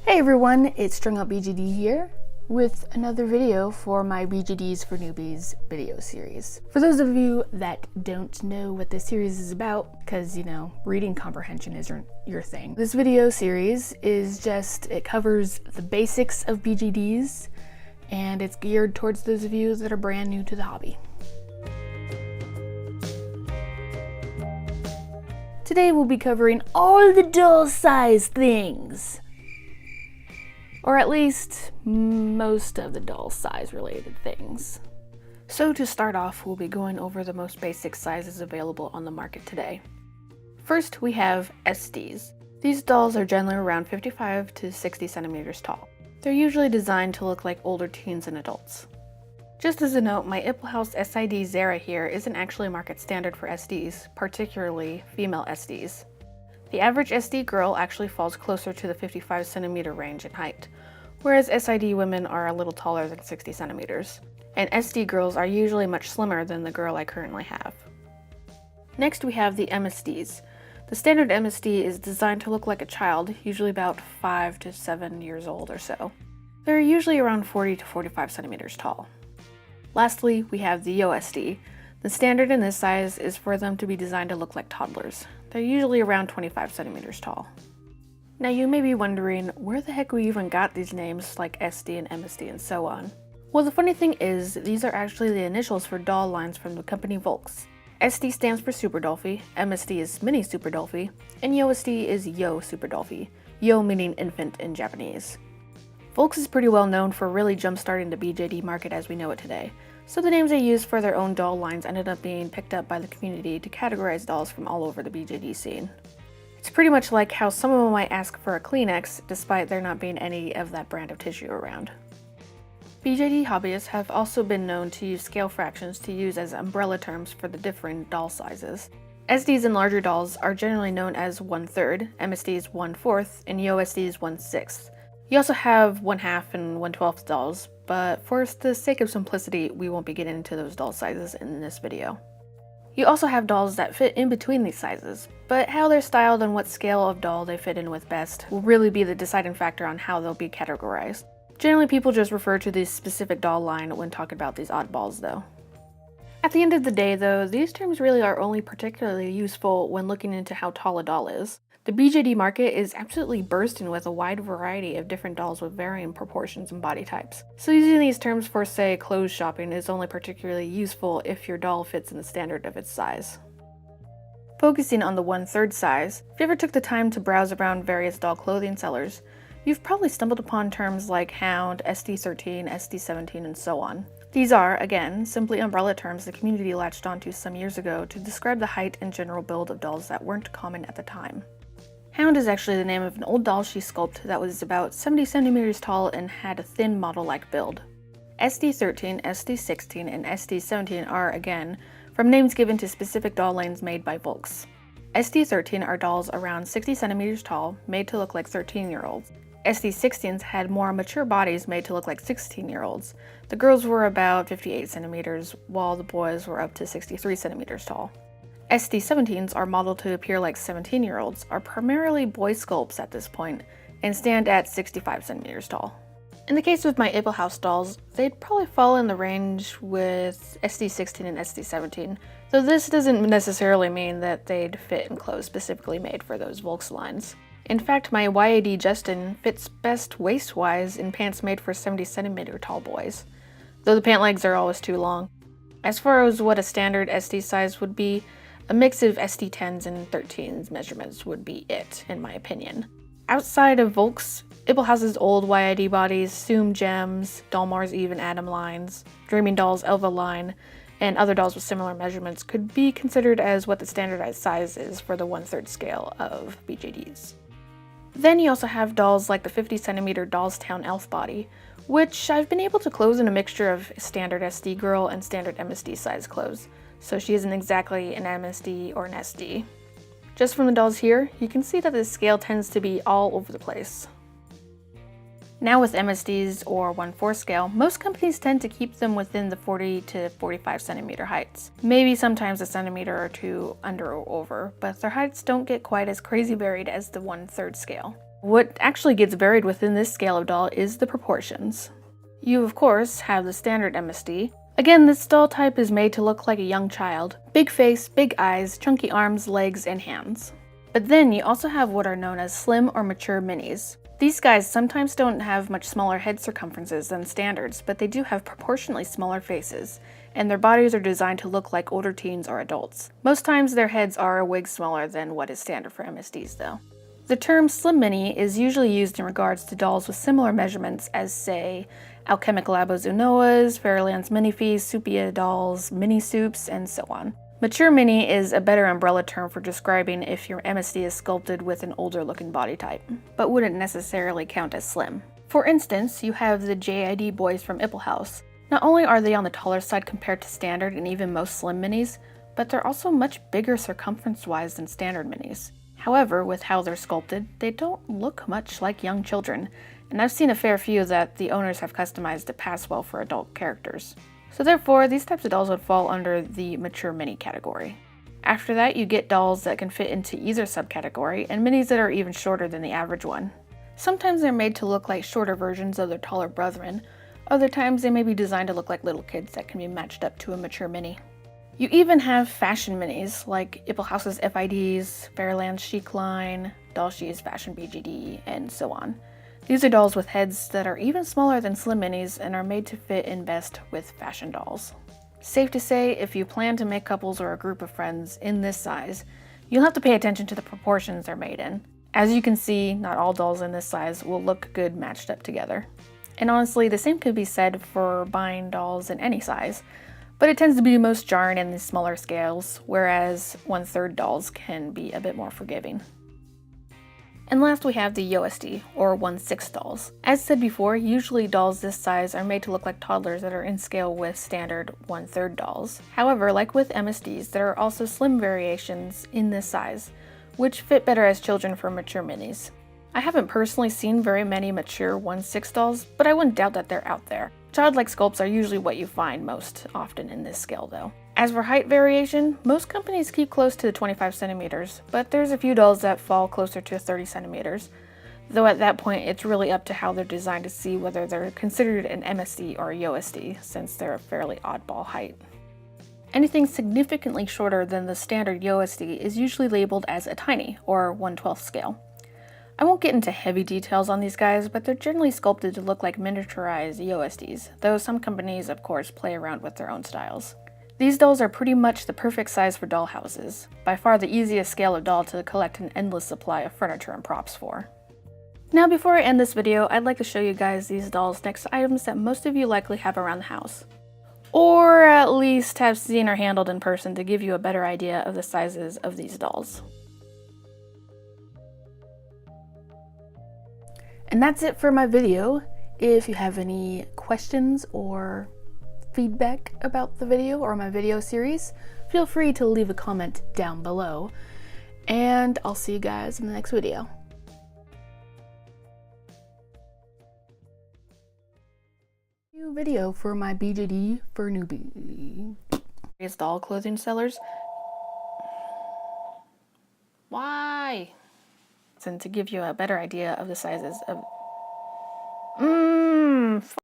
Hey everyone, it's Strung Up BJD here with another video for my BJDs for Newbies video series. For those of you that don't know what this series is about, because reading comprehension isn't your thing, this video series it covers the basics of BJDs and it's geared towards those of you that are brand new to the hobby. Today we'll be covering all the doll size things. Or at least most of the doll size related things. So to start off, we'll be going over the most basic sizes available on the market today. First, we have SDs. These dolls are generally around 55 to 60 centimeters tall. They're usually designed to look like older teens and adults. Just as a note, my Ippelhaus SID Zara here isn't actually market standard for SDs, particularly female SDs. The average SD girl actually falls closer to the 55 centimeter range in height, whereas SID women are a little taller than 60 centimeters, and SD girls are usually much slimmer than the girl I currently have. Next we have the MSDs. The standard MSD is designed to look like a child, usually about 5 to 7 years old or so. They're usually around 40 to 45 centimeters tall. Lastly, we have the YoSD. The standard in this size is for them to be designed to look like toddlers. They're usually around 25 centimeters tall. Now you may be wondering where the heck we even got these names like SD and MSD and so on. Well, the funny thing is these are actually the initials for doll lines from the company Volks. SD stands for Super Dolphy, MSD is Mini Super Dolphy, and YoSD is Yo Super Dolphy, Yo meaning infant in Japanese. Volks is pretty well known for really jump-starting the BJD market as we know it today. So the names they used for their own doll lines ended up being picked up by the community to categorize dolls from all over the BJD scene. It's pretty much like how someone might ask for a Kleenex despite there not being any of that brand of tissue around. BJD hobbyists have also been known to use scale fractions to use as umbrella terms for the differing doll sizes. SDs and larger dolls are generally known as 1/3, MSDs 1/4, and YoSDs 1/6. You also have 1/2 and 1/12 dolls, but for the sake of simplicity, we won't be getting into those doll sizes in this video. You also have dolls that fit in between these sizes, but how they're styled and what scale of doll they fit in with best will really be the deciding factor on how they'll be categorized. Generally, people just refer to the specific doll line when talking about these oddballs though. At the end of the day though, these terms really are only particularly useful when looking into how tall a doll is. The BJD market is absolutely bursting with a wide variety of different dolls with varying proportions and body types. So using these terms for, say, clothes shopping is only particularly useful if your doll fits in the standard of its size. Focusing on the 1/3 size, if you ever took the time to browse around various doll clothing sellers, you've probably stumbled upon terms like Hound, SD13, SD17, and so on. These are, again, simply umbrella terms the community latched onto some years ago to describe the height and general build of dolls that weren't common at the time. Hound is actually the name of an old doll she sculpted that was about 70 centimeters tall and had a thin model-like build. SD13, SD16, and SD17 are, again, from names given to specific doll lines made by Volks. SD13 are dolls around 60 centimeters tall, made to look like 13-year-olds. SD16s had more mature bodies made to look like 16-year-olds. The girls were about 58 centimeters, while the boys were up to 63 centimeters tall. SD17s are modeled to appear like 17-year-olds, are primarily boy sculpts at this point, and stand at 65 centimeters tall. In the case of my Ippelhaus dolls, they'd probably fall in the range with SD16 and SD17, though this doesn't necessarily mean that they'd fit in clothes specifically made for those Volks lines. In fact, my YAD Justin fits best waist-wise in pants made for 70 centimeter tall boys, though the pant legs are always too long. As far as what a standard SD size would be, a mix of SD10s and 13s measurements would be it, in my opinion. Outside of Volks, Ippelhaus's old YID bodies, Zoom Gems, Dollmar's Eve and Adam lines, Dreaming Dolls Elva line, and other dolls with similar measurements could be considered as what the standardized size is for the 1/3 scale of BJDs. Then you also have dolls like the 50 centimeter Dollstown Elf body, which I've been able to close in a mixture of standard SD girl and standard MSD size clothes, so she isn't exactly an MSD or an SD. Just from the dolls here, you can see that the scale tends to be all over the place. Now with MSDs or 1/4 scale, most companies tend to keep them within the 40 to 45 centimeter heights. Maybe sometimes a centimeter or two under or over, but their heights don't get quite as crazy varied as the 1/3 scale. What actually gets buried within this scale of doll is the proportions. You, of course, have the standard MSD. Again, this doll type is made to look like a young child. Big face, big eyes, chunky arms, legs, and hands. But then you also have what are known as slim or mature minis. These guys sometimes don't have much smaller head circumferences than standards, but they do have proportionally smaller faces, and their bodies are designed to look like older teens or adults. Most times their heads are a wig smaller than what is standard for MSDs though. The term slim mini is usually used in regards to dolls with similar measurements as, say, Alchemical Labo's Unoas, Fairyland's Minifees, Supia dolls, Mini Soups, and so on. Mature mini is a better umbrella term for describing if your MSD is sculpted with an older looking body type, but wouldn't necessarily count as slim. For instance, you have the JID boys from Ippelhaus. Not only are they on the taller side compared to standard and even most slim minis, but they're also much bigger circumference-wise than standard minis. However, with how they're sculpted, they don't look much like young children, and I've seen a fair few that the owners have customized to pass well for adult characters. So therefore, these types of dolls would fall under the mature mini category. After that, you get dolls that can fit into either subcategory, and minis that are even shorter than the average one. Sometimes they're made to look like shorter versions of their taller brethren. Other times they may be designed to look like little kids that can be matched up to a mature mini. You even have fashion minis, like Ippelhaus's FIDs, Fairyland's Chic line, Dolce's Fashion BJD, and so on. These are dolls with heads that are even smaller than slim minis and are made to fit in best with fashion dolls. Safe to say, if you plan to make couples or a group of friends in this size, you'll have to pay attention to the proportions they're made in. As you can see, not all dolls in this size will look good matched up together. And honestly, the same could be said for buying dolls in any size, but it tends to be most jarring in the smaller scales, whereas 1/3 dolls can be a bit more forgiving. And last we have the USD, or 1/6 dolls. As said before, usually dolls this size are made to look like toddlers that are in scale with standard 1/3 dolls. However, like with MSDs, there are also slim variations in this size, which fit better as children for mature minis. I haven't personally seen very many mature 1/6 dolls, but I wouldn't doubt that they're out there. Childlike sculpts are usually what you find most often in this scale though. As for height variation, most companies keep close to the 25 centimeters, but there's a few dolls that fall closer to 30 centimeters, though at that point it's really up to how they're designed to see whether they're considered an MSD or a USD, since they're a fairly oddball height. Anything significantly shorter than the standard USD is usually labeled as a tiny, or 1/12 scale. I won't get into heavy details on these guys, but they're generally sculpted to look like miniaturized USDs, though some companies, of course, play around with their own styles. These dolls are pretty much the perfect size for doll houses, by far the easiest scale of doll to collect an endless supply of furniture and props for. Now before I end this video, I'd like to show you guys these dolls next to items that most of you likely have around the house. Or at least have seen or handled in person to give you a better idea of the sizes of these dolls. And that's it for my video. If you have any questions or feedback about the video or my video series, feel free to leave a comment down below. And I'll see you guys in the next video. New video for my BJD for newbies. It's doll clothing sellers. Why? And to give you a better idea of the sizes of